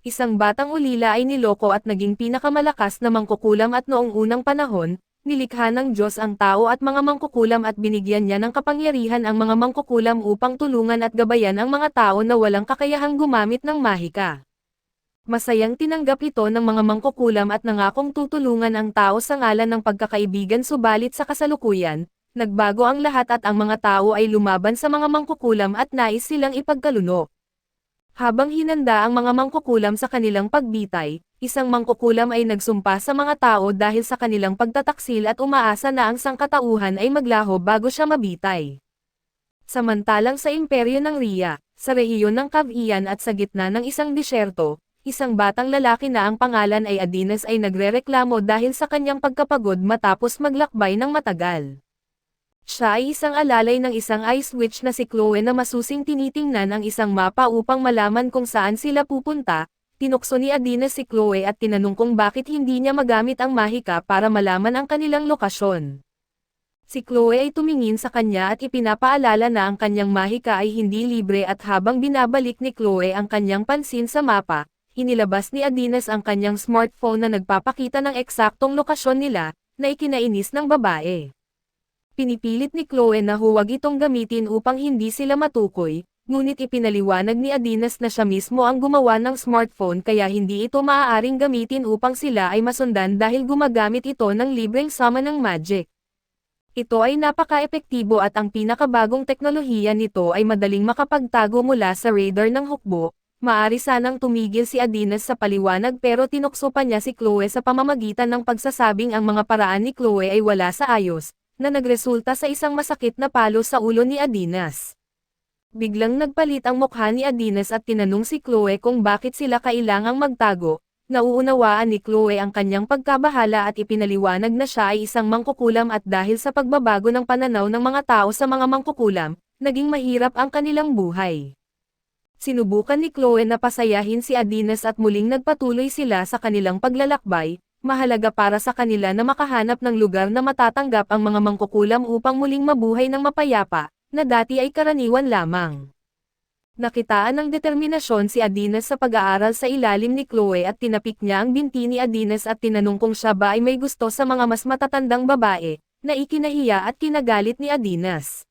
isang batang ulila ay niloko at naging pinakamalakas na mangkukulam at noong unang panahon, nilikha ng Diyos ang tao at mga mangkukulam at binigyan niya ng kapangyarihan ang mga mangkukulam upang tulungan at gabayan ang mga tao na walang kakayahang gumamit ng mahika. Masayang tinanggap ito ng mga mangkukulam at nangakong tutulungan ang tao sa ngalan ng pagkakaibigan subalit sa kasalukuyan, nagbago ang lahat at ang mga tao ay lumaban sa mga mangkukulam at nais silang ipagkalunok. Habang hinanda ang mga mangkukulam sa kanilang pagbitay, isang mangkukulam ay nagsumpa sa mga tao dahil sa kanilang pagtataksil at umaasa na ang sangkatauhan ay maglaho bago siya mabitay. Samantalang sa imperyo ng Rhea, sa rehiyon ng Cavite at sa gitna ng isang disyerto, isang batang lalaki na ang pangalan ay Adinas ay nagrereklamo dahil sa kanyang pagkapagod matapos maglakbay ng matagal. Siya ay isang alalay ng isang ice witch na si Chloe na masusing tinitingnan ang isang mapa upang malaman kung saan sila pupunta. Tinukso ni Adinas si Chloe at tinanong kung bakit hindi niya magamit ang mahika para malaman ang kanilang lokasyon. Si Chloe ay tumingin sa kanya at ipinapaalala na ang kanyang mahika ay hindi libre at habang binabalik ni Chloe ang kanyang pansin sa mapa, inilabas ni Adinas ang kanyang smartphone na nagpapakita ng eksaktong lokasyon nila, na ikinainis ng babae. Pinipilit ni Chloe na huwag itong gamitin upang hindi sila matukoy, ngunit ipinaliwanag ni Adinas na siya mismo ang gumawa ng smartphone kaya hindi ito maaaring gamitin upang sila ay masundan dahil gumagamit ito ng libreng sama ng magic. Ito ay napaka-epektibo at ang pinakabagong teknolohiya nito ay madaling makapagtago mula sa radar ng hukbo. Maari sanang tumigil si Adinas sa paliwanag pero tinukso pa niya si Chloe sa pamamagitan ng pagsasabing ang mga paraan ni Chloe ay wala sa ayos, na nagresulta sa isang masakit na palo sa ulo ni Adinas. Biglang nagpalit ang mukha ni Adinas at tinanong si Chloe kung bakit sila kailangang magtago. Nauunawaan ni Chloe ang kanyang pagkabahala at ipinaliwanag na siya ay isang mangkukulam at dahil sa pagbabago ng pananaw ng mga tao sa mga mangkukulam, naging mahirap ang kanilang buhay. Sinubukan ni Chloe na pasayahin si Adinas at muling nagpatuloy sila sa kanilang paglalakbay. Mahalaga para sa kanila na makahanap ng lugar na matatanggap ang mga mangkukulam upang muling mabuhay ng mapayapa, na dati ay karaniwan lamang. Nakitaan ng determinasyon si Adinas sa pag-aaral sa ilalim ni Chloe at tinapik niya ang binti ni Adinas at tinanong kung siya ba ay may gusto sa mga mas matatandang babae, na ikinahiya at kinagalit ni Adinas.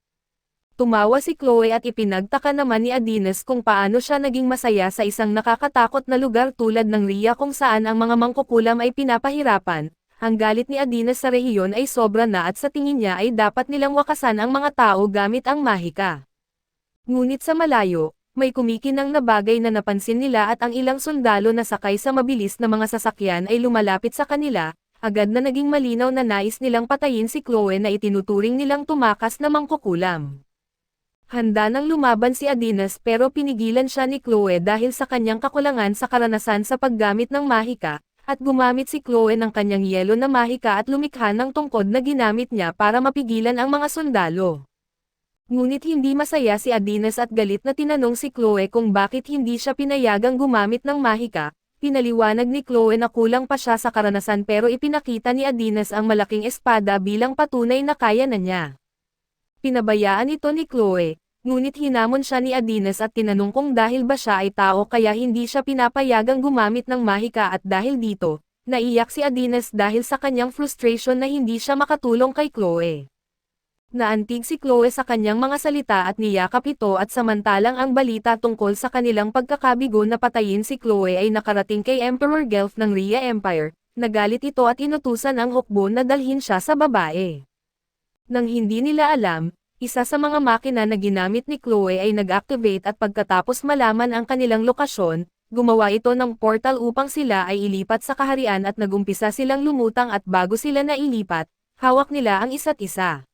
Tumawa si Chloe at ipinagtaka naman ni Adinas kung paano siya naging masaya sa isang nakakatakot na lugar tulad ng Rhea kung saan ang mga mangkukulam ay pinapahirapan. Ang galit ni Adinas sa rehiyon ay sobra na at sa tingin niya ay dapat nilang wakasan ang mga tao gamit ang mahika. Ngunit sa malayo, may kumikinang na bagay na napansin nila at ang ilang sundalo na sakay sa mabilis na mga sasakyan ay lumalapit sa kanila. Agad na naging malinaw na nais nilang patayin si Chloe na itinuturing nilang tumakas na mangkukulam. Handa nang lumaban si Adinas pero pinigilan siya ni Chloe dahil sa kanyang kakulangan sa karanasan sa paggamit ng mahika, at gumamit si Chloe ng kanyang yelo na mahika at lumikha ng tungkod na ginamit niya para mapigilan ang mga sundalo. Ngunit hindi masaya si Adinas at galit na tinanong si Chloe kung bakit hindi siya pinayagang gumamit ng mahika. Pinaliwanag ni Chloe na kulang pa siya sa karanasan pero ipinakita ni Adinas ang malaking espada bilang patunay na kaya na niya. Pinabayaan ito ni Chloe, ngunit hinamon siya ni Adinas at tinanong kung dahil ba siya ay tao kaya hindi siya pinapayagang gumamit ng mahika at dahil dito, naiyak si Adinas dahil sa kanyang frustration na hindi siya makatulong kay Chloe. Naantig si Chloe sa kanyang mga salita at niyakap ito at samantalang ang balita tungkol sa kanilang pagkakabigo na patayin si Chloe ay nakarating kay Emperor Gelf ng Rhea Empire, nagalit ito at inutusan ang hukbo na dalhin siya sa babae. Nang hindi nila alam, isa sa mga makina na ginamit ni Chloe ay nag-activate at pagkatapos malaman ang kanilang lokasyon, gumawa ito ng portal upang sila ay ilipat sa kaharian at nagumpisa silang lumutang at bago sila nailipat, hawak nila ang isa't isa.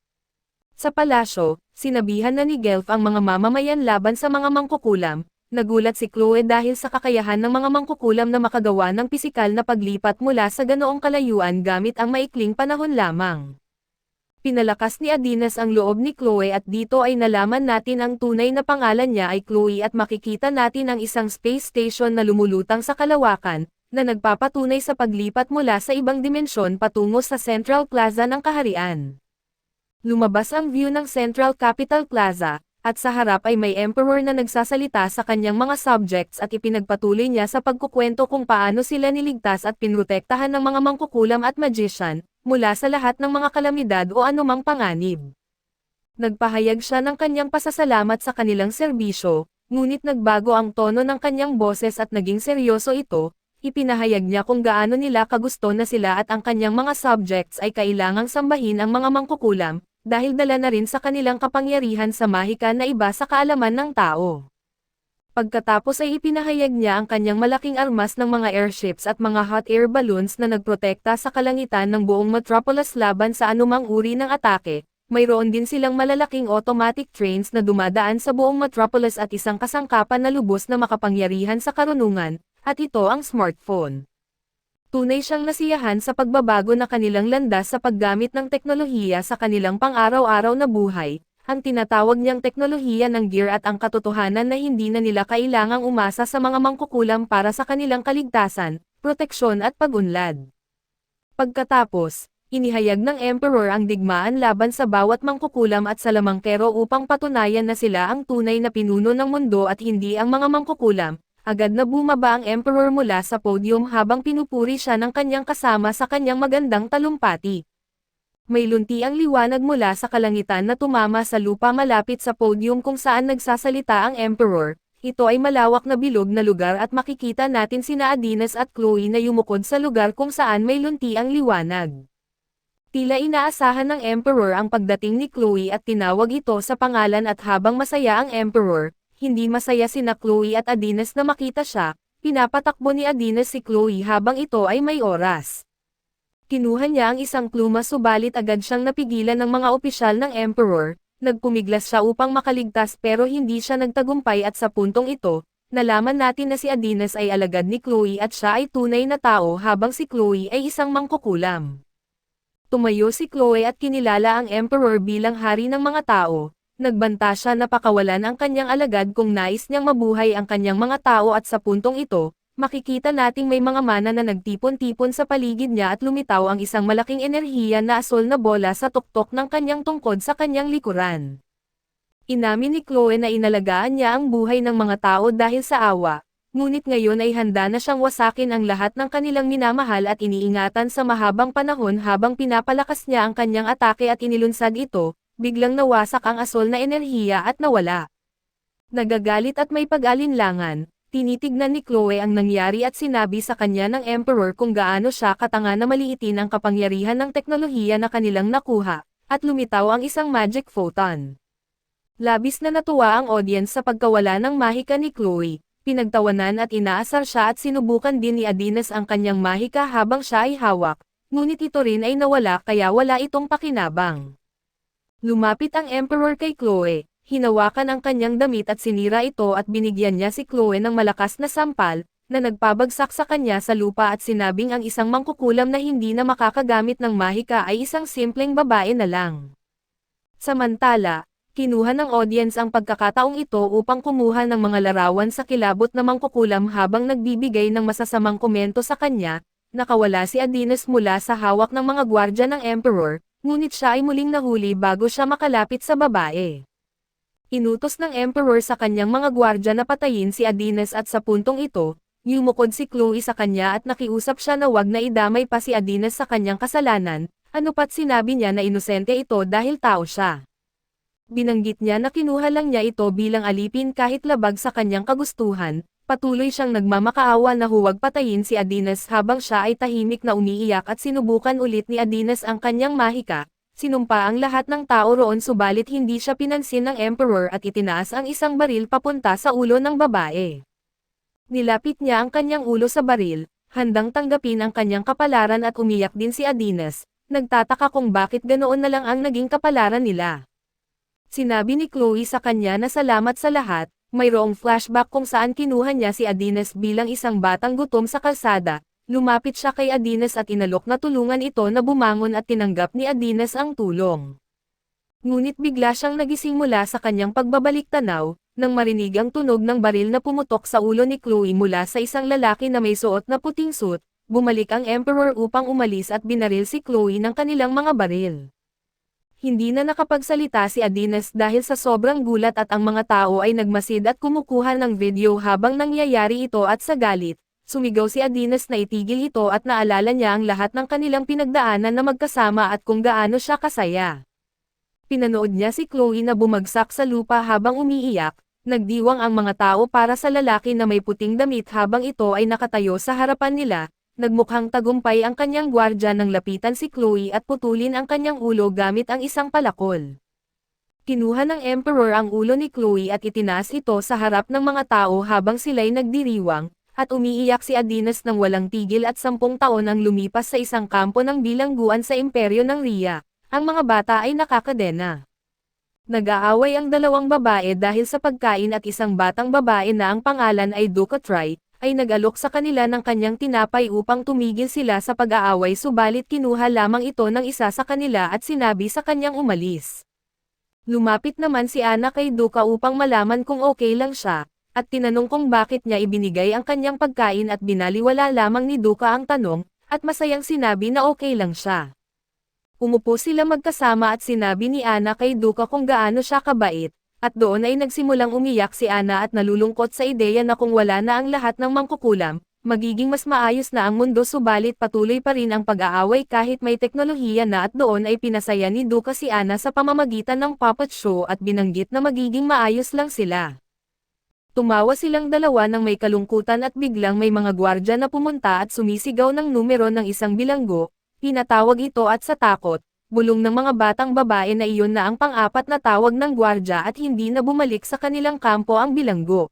Sa palasyo, sinabihan na ni Gelf ang mga mamamayan laban sa mga mangkukulam. Nagulat si Chloe dahil sa kakayahan ng mga mangkukulam na makagawa ng pisikal na paglipat mula sa ganoong kalayuan gamit ang maikling panahon lamang. Pinalakas ni Adinas ang loob ni Chloe at dito ay nalaman natin ang tunay na pangalan niya ay Chloe at makikita natin ang isang space station na lumulutang sa kalawakan, na nagpapatunay sa paglipat mula sa ibang dimensyon patungo sa Central Plaza ng kaharian. Lumabas ang view ng Central Capital Plaza, at sa harap ay may emperor na nagsasalita sa kanyang mga subjects at ipinagpatuloy niya sa pagkukwento kung paano sila niligtas at pinrotektahan ng mga mangkukulam at magician, mula sa lahat ng mga kalamidad o anumang panganib. Nagpahayag siya ng kanyang pasasalamat sa kanilang serbisyo, ngunit nagbago ang tono ng kanyang boses at naging seryoso ito. Ipinahayag niya kung gaano nila kagusto na sila at ang kanyang mga subjects ay kailangang sambahin ang mga mangkukulam, dahil dala na rin sa kanilang kapangyarihan sa mahika na iba sa kaalaman ng tao. Pagkatapos ay ipinahayag niya ang kanyang malaking armas ng mga airships at mga hot air balloons na nagprotekta sa kalangitan ng buong metropolis laban sa anumang uri ng atake. Mayroon din silang malalaking automatic trains na dumadaan sa buong metropolis at isang kasangkapan na lubos na makapangyarihan sa karunungan, at ito ang smartphone. Tunay siyang nasiyahan sa pagbabago na kanilang landas sa paggamit ng teknolohiya sa kanilang pang-araw-araw na buhay, ang tinatawag niyang teknolohiya ng gear at ang katotohanan na hindi na nila kailangang umasa sa mga mangkukulam para sa kanilang kaligtasan, proteksyon at pag-unlad. Pagkatapos, inihayag ng Emperor ang digmaan laban sa bawat mangkukulam at salamangkero upang patunayan na sila ang tunay na pinuno ng mundo at hindi ang mga mangkukulam. Agad na bumaba ang Emperor mula sa podium habang pinupuri siya ng kanyang kasama sa kanyang magandang talumpati. May lunti ang liwanag mula sa kalangitan na tumama sa lupa malapit sa podium kung saan nagsasalita ang Emperor. Ito ay malawak na bilog na lugar at makikita natin sina Adonis at Chloe na yumukod sa lugar kung saan may lunti ang liwanag. Tila inaasahan ng Emperor ang pagdating ni Chloe at tinawag ito sa pangalan at habang masaya ang Emperor, hindi masaya sina Chloe at Adonis na makita siya, pinapatakbo ni Adonis si Chloe habang ito ay may oras. Kinuha niya ang isang pluma subalit agad siyang napigilan ng mga opisyal ng Emperor, nagpumiglas siya upang makaligtas pero hindi siya nagtagumpay at sa puntong ito, nalaman natin na si Adonis ay alagad ni Chloe at siya ay tunay na tao habang si Chloe ay isang mangkukulam. Tumayo si Chloe at kinilala ang Emperor bilang hari ng mga tao. Nagbanta siya na pakawalan ang kanyang alagad kung nais niyang mabuhay ang kanyang mga tao at sa puntong ito, makikita nating may mga mana na nagtipon-tipon sa paligid niya at lumitaw ang isang malaking enerhiya na asol na bola sa tuktok ng kanyang tungkod sa kanyang likuran. Inamin ni Chloe na inalagaan niya ang buhay ng mga tao dahil sa awa, ngunit ngayon ay handa na siyang wasakin ang lahat ng kanilang minamahal at iniingatan sa mahabang panahon habang pinapalakas niya ang kanyang atake at inilunsad ito. Biglang nawasak ang asol na enerhiya at nawala. Nagagalit at may pag-alinlangan, tinitignan ni Chloe ang nangyari at sinabi sa kanya ng Emperor kung gaano siya katanga na maliitin ang kapangyarihan ng teknolohiya na kanilang nakuha, at lumitaw ang isang magic photon. Labis na natuwa ang audience sa pagkawala ng mahika ni Chloe, pinagtawanan at inaasar siya at sinubukan din ni Adonis ang kanyang mahika habang siya ay hawak, ngunit ito rin ay nawala kaya wala itong pakinabang. Lumapit ang Emperor kay Chloe, hinawakan ang kanyang damit at sinira ito at binigyan niya si Chloe ng malakas na sampal, na nagpabagsak sa kanya sa lupa at sinabing ang isang mangkukulam na hindi na makakagamit ng mahika ay isang simpleng babae na lang. Samantala, kinuha ng audience ang pagkakataong ito upang kumuha ng mga larawan sa kilabot na mangkukulam habang nagbibigay ng masasamang komento sa kanya. Nakawala si Adonis mula sa hawak ng mga gwardya ng Emperor, ngunit siya ay muling nahuli bago siya makalapit sa babae. Inutos ng Emperor sa kanyang mga gwardya na patayin si Adonis at sa puntong ito, yumukod si Chloe sa kanya at nakiusap siya na wag na idamay pa si Adonis sa kanyang kasalanan, anupat sinabi niya na inosente ito dahil tao siya. Binanggit niya na kinuha lang niya ito bilang alipin kahit labag sa kanyang kagustuhan. Patuloy siyang nagmamakaawa na huwag patayin si Adonis habang siya ay tahimik na umiiyak at sinubukan ulit ni Adonis ang kanyang mahika. Sinumpa ang lahat ng tao roon subalit hindi siya pinansin ng Emperor at itinaas ang isang baril papunta sa ulo ng babae. Nilapit niya ang kanyang ulo sa baril, handang tanggapin ang kanyang kapalaran at umiyak din si Adonis. Nagtataka kung bakit ganoon na lang ang naging kapalaran nila. Sinabi ni Chloe sa kanya na salamat sa lahat. Mayroong flashback kung saan kinuha niya si Adonis bilang isang batang gutom sa kalsada. Lumapit siya kay Adonis at inalok na tulungan ito na bumangon at tinanggap ni Adonis ang tulong. Ngunit bigla siyang nagising mula sa kanyang pagbabalik tanaw, nang marinig ang tunog ng baril na pumutok sa ulo ni Chloe mula sa isang lalaki na may suot na puting suit. Bumalik ang Emperor upang umalis at binaril si Chloe ng kanilang mga baril. Hindi na nakapagsalita si Adenas dahil sa sobrang gulat at ang mga tao ay nagmasid at kumukuha ng video habang nangyayari ito at sa galit. Sumigaw si Adenas na itigil ito at naalala niya ang lahat ng kanilang pinagdaanan na magkasama at kung gaano siya kasaya. Pinanood niya si Chloe na bumagsak sa lupa habang umiiyak, nagdiwang ang mga tao para sa lalaki na may puting damit habang ito ay nakatayo sa harapan nila. Nagmukhang tagumpay ang kanyang gwardya nang lapitan si Chloe at putulin ang kanyang ulo gamit ang isang palakol. Kinuha ng Emperor ang ulo ni Chloe at itinaas ito sa harap ng mga tao habang sila'y nagdiriwang, at umiiyak si Adenas ng walang tigil at 10 taon ang lumipas sa isang kampo ng bilangguan sa imperyo ng Rhea. Ang mga bata ay nakakadena. Nag-aaway ang dalawang babae dahil sa pagkain at isang batang babae na ang pangalan ay Duca Tri, ay nag-alok sa kanila ng kanyang tinapay upang tumigil sila sa pag-aaway subalit kinuha lamang ito ng isa sa kanila at sinabi sa kanyang umalis. Lumapit naman si Ana kay Duca upang malaman kung okay lang siya, at tinanong kung bakit niya ibinigay ang kanyang pagkain at binaliwala lamang ni Duca ang tanong, at masayang sinabi na okay lang siya. Umupo sila magkasama at sinabi ni Ana kay Duca kung gaano siya kabait. At doon ay nagsimulang umiyak si Ana at nalulungkot sa ideya na kung wala na ang lahat ng mangkukulam, magiging mas maayos na ang mundo subalit patuloy pa rin ang pag-aaway kahit may teknolohiya na at doon ay pinasaya ni Duca si Ana sa pamamagitan ng puppet show at binanggit na magiging maayos lang sila. Tumawa silang dalawa ng may kalungkutan at biglang may mga gwardya na pumunta at sumisigaw ng numero ng isang bilanggo, pinatawag ito at sa takot. Bulong ng mga batang babae na iyon na ang pang-apat na tawag ng gwardya at hindi na bumalik sa kanilang kampo ang bilanggo.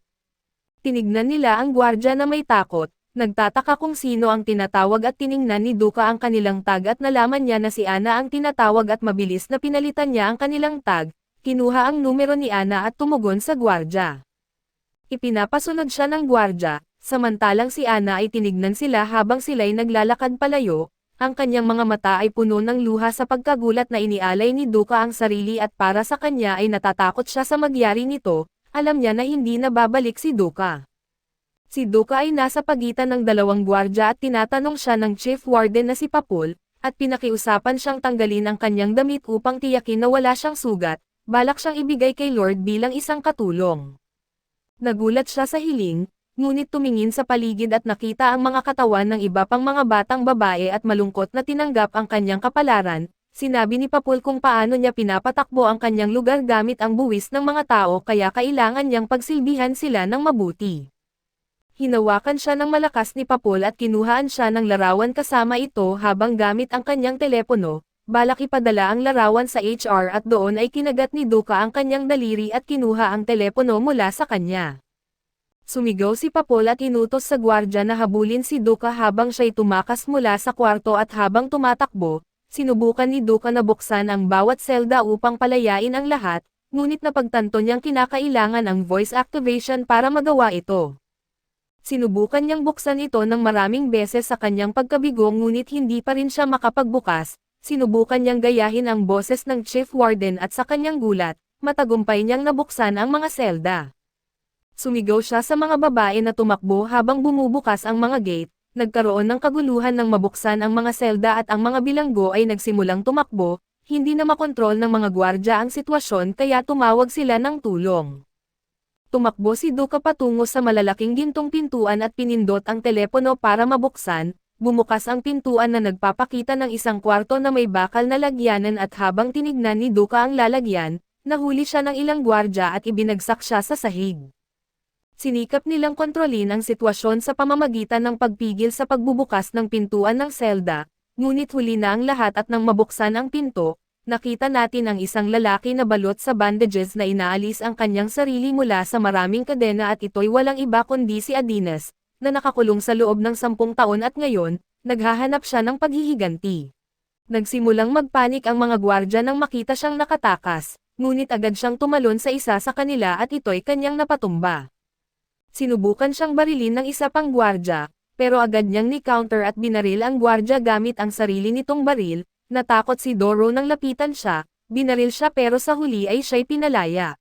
Tinignan nila ang gwardya na may takot, nagtataka kung sino ang tinatawag at tiningnan ni Duca ang kanilang tag at nalaman niya na si Ana ang tinatawag at mabilis na pinalitan niya ang kanilang tag, kinuha ang numero ni Ana at tumugon sa gwardya. Ipinapasunod siya ng gwardya, samantalang si Ana ay tinignan sila habang sila'y naglalakad palayo. Ang kanyang mga mata ay puno ng luha sa pagkagulat na inialay ni Duca ang sarili at para sa kanya ay natatakot siya sa magyari nito, alam niya na hindi na babalik si Duca. Si Duca ay nasa pagitan ng dalawang gwardya at tinatanong siya ng Chief Warden na si Papul, at pinakiusapan siyang tanggalin ang kanyang damit upang tiyakin na wala siyang sugat, balak siyang ibigay kay Lord bilang isang katulong. Nagulat siya sa hiling, ngunit tumingin sa paligid at nakita ang mga katawan ng iba pang mga batang babae at malungkot na tinanggap ang kanyang kapalaran. Sinabi ni Papul kung paano niya pinapatakbo ang kanyang lugar gamit ang buwis ng mga tao kaya kailangan niyang pagsilbihan sila ng mabuti. Hinawakan siya ng malakas ni Papul at kinuhaan siya ng larawan kasama ito habang gamit ang kanyang telepono, balak ipadala ang larawan sa HR at doon ay kinagat ni Duca ang kanyang daliri at kinuha ang telepono mula sa kanya. Sumigaw si Papul at inutos sa gwardya na habulin si Duca habang siya'y tumakas mula sa kwarto at habang tumatakbo, sinubukan ni Duca na buksan ang bawat selda upang palayain ang lahat, ngunit napagtanto niyang kinakailangan ang voice activation para magawa ito. Sinubukan niyang buksan ito ng maraming beses sa kanyang pagkabigo ngunit hindi pa rin siya makapagbukas, sinubukan niyang gayahin ang boses ng Chief Warden at sa kanyang gulat, matagumpay niyang nabuksan ang mga selda. Sumigaw siya sa mga babae na tumakbo habang bumubukas ang mga gate, nagkaroon ng kaguluhan nang mabuksan ang mga selda at ang mga bilanggo ay nagsimulang tumakbo, hindi na makontrol ng mga gwardya ang sitwasyon kaya tumawag sila ng tulong. Tumakbo si Duca patungo sa malalaking gintong pintuan at pinindot ang telepono para mabuksan, bumukas ang pintuan na nagpapakita ng isang kwarto na may bakal na lagyanan at habang tinignan ni Duca ang lalagyan, nahuli siya ng ilang gwardya at ibinagsak siya sa sahig. Sinikap nilang kontrolin ang sitwasyon sa pamamagitan ng pagpigil sa pagbubukas ng pintuan ng selda, ngunit huli na ang lahat at nang mabuksan ang pinto, nakita natin ang isang lalaki na balot sa bandages na inaalis ang kanyang sarili mula sa maraming kadena at ito'y walang iba kundi si Adenas, na nakakulong sa loob ng 10 taon at ngayon, naghahanap siya ng paghihiganti. Nagsimulang magpanik ang mga gwardya nang makita siyang nakatakas, ngunit agad siyang tumalon sa isa sa kanila at ito'y kanyang napatumba. Sinubukan siyang barilin ng isa pang gwardya, pero agad niyang ni-counter at binaril ang gwardya gamit ang sarili nitong baril. Natakot si Doro nang lapitan siya, binaril siya pero sa huli ay siya'y pinalaya.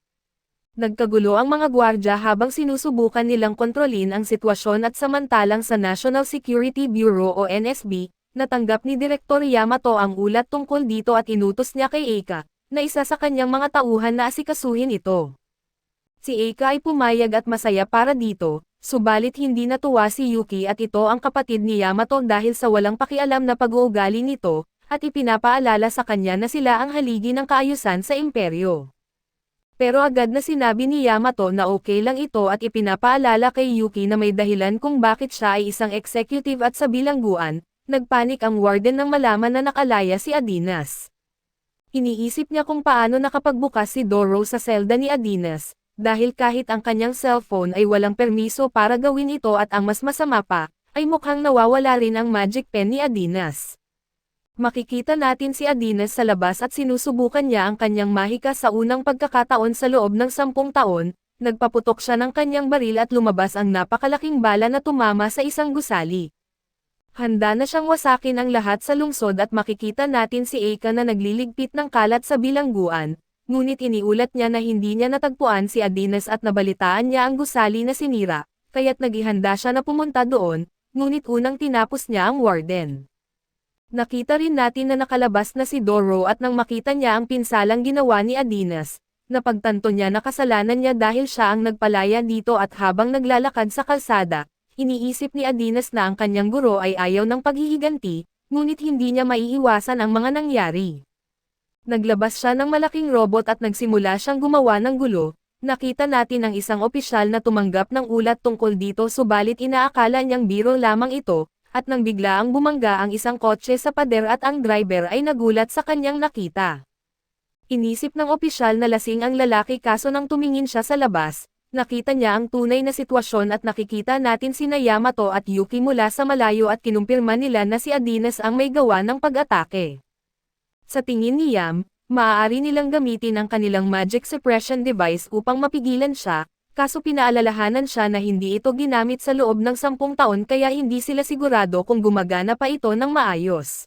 Nagkagulo ang mga gwardya habang sinusubukan nilang kontrolin ang sitwasyon at samantalang sa National Security Bureau o NSB, natanggap ni Direktor Yamato ang ulat tungkol dito at inutos niya kay Eika, na isa sa kanyang mga tauhan na asikasuhin ito. Si Eika ay pumayag at masaya para dito, subalit hindi natuwa si Yuki at ito ang kapatid ni Yamato dahil sa walang pakialam na pag-uugali nito, at ipinapaalala sa kanya na sila ang haligi ng kaayusan sa imperyo. Pero agad na sinabi ni Yamato na okay lang ito at ipinapaalala kay Yuki na may dahilan kung bakit siya ay isang executive at sa bilangguan. Nagpanik ang warden nang malaman na nakalaya si Adinas. Iniisip niya kung paano nakapagbukas si Doro sa selda ni Adinas, dahil kahit ang kanyang cellphone ay walang permiso para gawin ito at ang mas masama pa, ay mukhang nawawala rin ang magic pen ni Adinas. Makikita natin si Adinas sa labas at sinusubukan niya ang kanyang mahika sa unang pagkakataon sa loob ng 10 taon, nagpaputok siya ng kanyang baril at lumabas ang napakalaking bala na tumama sa isang gusali. Handa na siyang wasakin ang lahat sa lungsod at makikita natin si Eika na nagliligpit ng kalat sa bilangguan, ngunit iniulat niya na hindi niya natagpuan si Adinas at nabalitaan niya ang gusali na sinira, kaya't naghihanda siya na pumunta doon, ngunit unang tinapos niya ang warden. Nakita rin natin na nakalabas na si Doro at nang makita niya ang pinsalang ginawa ni Adinas, napagtanto niya na kasalanan niya dahil siya ang nagpalaya dito at habang naglalakad sa kalsada, iniisip ni Adinas na ang kanyang guro ay ayaw ng paghihiganti, ngunit hindi niya maiiwasan ang mga nangyari. Naglabas siya ng malaking robot at nagsimula siyang gumawa ng gulo. Nakita natin ang isang opisyal na tumanggap ng ulat tungkol dito subalit inaakala niyang biro lamang ito, at nang biglaang bumangga ang isang kotse sa pader at ang driver ay nagulat sa kanyang nakita. Inisip ng opisyal na lasing ang lalaki kaso nang tumingin siya sa labas, nakita niya ang tunay na sitwasyon at nakikita natin sina Yamato at Yuki mula sa malayo at kinumpirma nila na si Adinas ang may gawa ng pag-atake. Sa tingin ni Yam, maaari nilang gamitin ang kanilang magic suppression device upang mapigilan siya, kaso pinaalalahanan siya na hindi ito ginamit sa loob ng 10 taon kaya hindi sila sigurado kung gumagana pa ito ng maayos.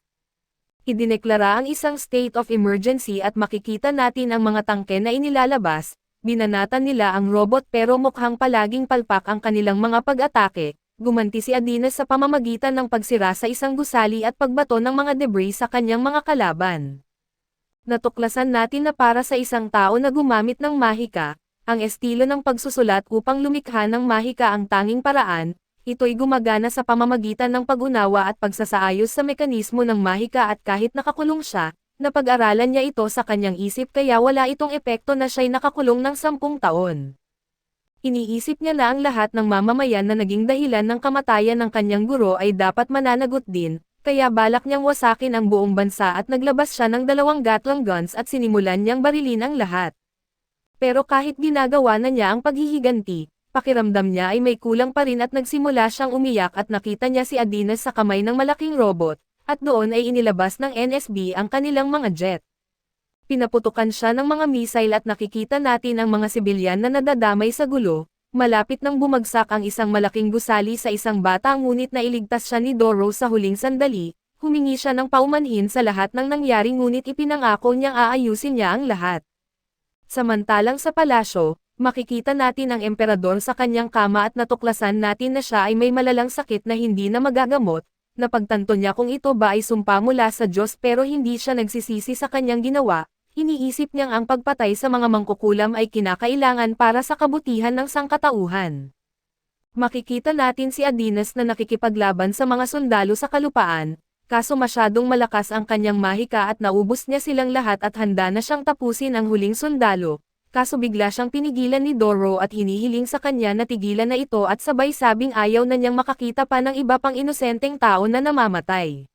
Idineklara ang isang state of emergency at makikita natin ang mga tangke na inilalabas, binanatan nila ang robot pero mukhang palaging palpak ang kanilang mga pag-atake, gumanti si Adinas sa pamamagitan ng pagsira sa isang gusali at pagbato ng mga debris sa kanyang mga kalaban. Natuklasan natin na para sa isang tao na gumamit ng mahika, ang estilo ng pagsusulat upang lumikha ng mahika ang tanging paraan, ito'y gumagana sa pamamagitan ng pag-unawa at pagsasaayos sa mekanismo ng mahika at kahit nakakulong siya, napag-aralan niya ito sa kanyang isip kaya wala itong epekto na siya'y nakakulong ng 10 taon. Iniisip niya na ang lahat ng mamamayan na naging dahilan ng kamatayan ng kanyang guro ay dapat mananagot din, kaya balak niyang wasakin ang buong bansa at naglabas siya ng 2 Gatling guns at sinimulan niyang barilin ang lahat. Pero kahit ginagawa na niya ang paghihiganti, pakiramdam niya ay may kulang pa rin at nagsimula siyang umiyak at nakita niya si Adinas sa kamay ng malaking robot, at doon ay inilabas ng NSB ang kanilang mga jet. Pinaputukan siya ng mga missile at nakikita natin ang mga sibilyan na nadadamay sa gulo, malapit nang bumagsak ang isang malaking gusali sa isang bata ngunit nailigtas siya ni Doro sa huling sandali, humingi siya ng paumanhin sa lahat ng nangyari ngunit ipinangako niyang aayusin niya ang lahat. Samantalang sa palasyo, makikita natin ang emperador sa kanyang kama at natuklasan natin na siya ay may malalang sakit na hindi na magagamot, napagtanto niya kung ito ba ay sumpa mula sa Diyos pero hindi siya nagsisisi sa kanyang ginawa, iniisip niyang ang pagpatay sa mga mangkukulam ay kinakailangan para sa kabutihan ng sangkatauhan. Makikita natin si Adinas na nakikipaglaban sa mga sundalo sa kalupaan, kaso masyadong malakas ang kanyang mahika at naubos niya silang lahat at handa na siyang tapusin ang huling sundalo, kaso bigla siyang pinigilan ni Doro at hinihiling sa kanya na tigilan na ito at sabay sabing ayaw na niyang makakita pa ng iba pang inosenteng tao na namamatay.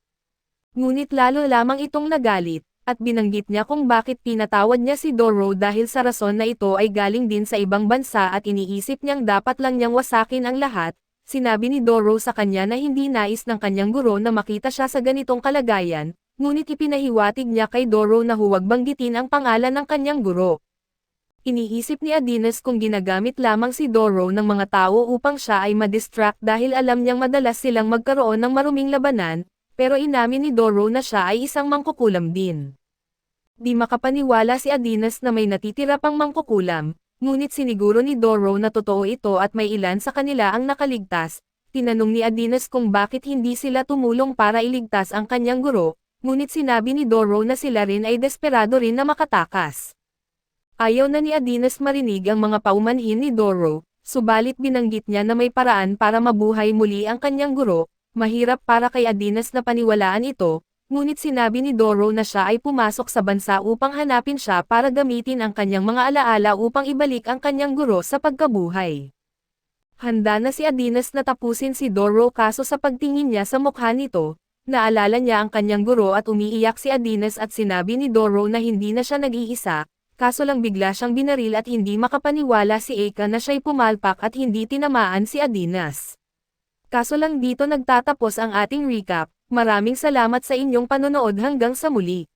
Ngunit lalo lamang itong nagalit, at binanggit niya kung bakit pinatawad niya si Doro dahil sa rason na ito ay galing din sa ibang bansa at iniisip niyang dapat lang niyang wasakin ang lahat. Sinabi ni Doro sa kanya na hindi nais ng kanyang guro na makita siya sa ganitong kalagayan, ngunit ipinahiwatig niya kay Doro na huwag banggitin ang pangalan ng kanyang guro. Iniisip ni Adinas kung ginagamit lamang si Doro ng mga tao upang siya ay ma-distract dahil alam niyang madalas silang magkaroon ng maruming labanan, pero inamin ni Doro na siya ay isang mangkukulam din. Di makapaniwala si Adinas na may natitira pang mangkukulam, ngunit siniguro ni Doro na totoo ito at may ilan sa kanila ang nakaligtas. Tinanong ni Adinas kung bakit hindi sila tumulong para iligtas ang kanyang guro, ngunit sinabi ni Doro na sila rin ay desperado rin na makatakas. Ayaw na ni Adinas marinig ang mga paumanhin ni Doro, subalit binanggit niya na may paraan para mabuhay muli ang kanyang guro. Mahirap para kay Adinas na paniwalaan ito, ngunit sinabi ni Doro na siya ay pumasok sa bansa upang hanapin siya para gamitin ang kanyang mga alaala upang ibalik ang kanyang guro sa pagkabuhay. Handa na si Adinas na tapusin si Doro kaso sa pagtingin niya sa mukha nito, naalala niya ang kanyang guro at umiiyak si Adinas at sinabi ni Doro na hindi na siya nag-iisa, kaso lang bigla siyang binaril at hindi makapaniwala si Eka na siya'y pumalpak at hindi tinamaan si Adinas. Kaso lang dito nagtatapos ang ating recap, maraming salamat sa inyong panonood hanggang sa muli.